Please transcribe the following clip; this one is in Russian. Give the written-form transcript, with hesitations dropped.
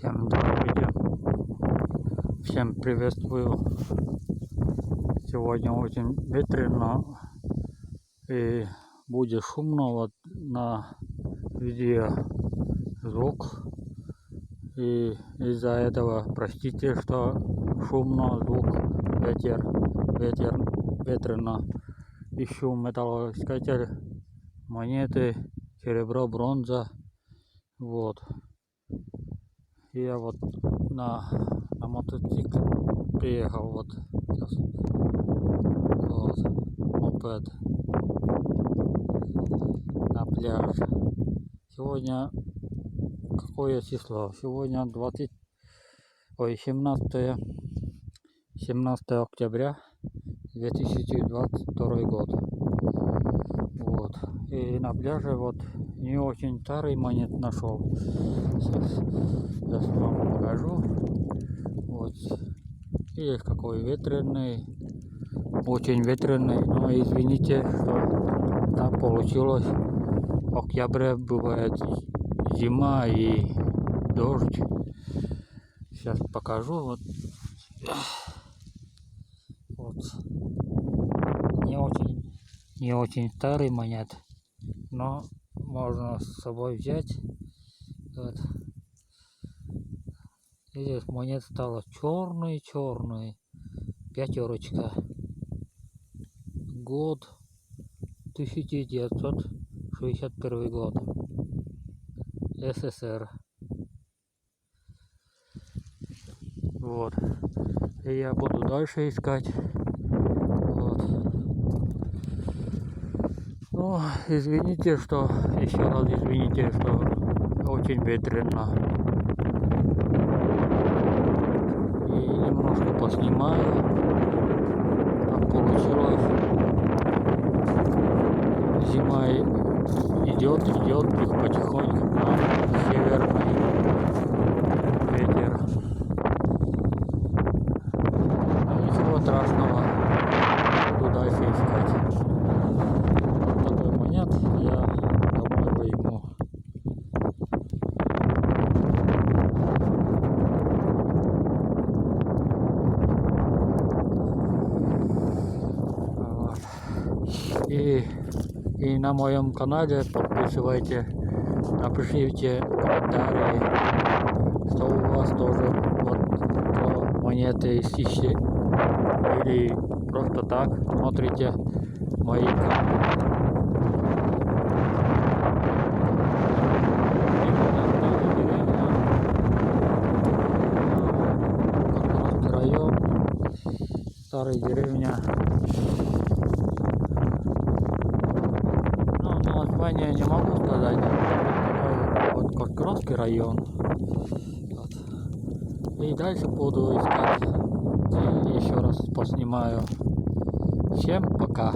Всем добрый день. Всем приветствую. Сегодня очень ветрено и будет шумно вот на видео звук. И из-за этого простите, что шумно, звук, ветрено. Ищу металлоискатель, монеты, серебро, бронза. Вот. И я вот на мотоцикле приехал вот сейчас. Вот. Мопед на пляж. Сегодня какое число? Сегодня 17 октября 2022 год. Вот. И на пляже вот не очень старый монет нашел. Сейчас вам покажу. Вот. Видишь, какой ветреный. Очень ветреный. Но извините, что так получилось. В октябре бывает зима и дождь. Сейчас покажу. Вот. Вот. Не очень старый монет, но можно с собой взять. Вот. Видишь, монет стало черный. Пятерочка. Год 1961 год. СССР. Вот. И я буду дальше искать. Вот. Ну, извините, что еще раз извините, что очень ветрено. И немножко поснимаю. Так получилось. Зима идет потихоньку, но северный ветер. Но ничего страшного, буду дальше искать. Вот такой монет я домой возьму. Вот. И на моем канале подписывайте, напишите комментарии, что у вас тоже вот монеты ищите или просто так смотрите мои каналы. Район, старая деревня. Название не могу сказать. Вот Костровский район. Вот. И дальше буду искать. И еще раз поснимаю. Всем пока.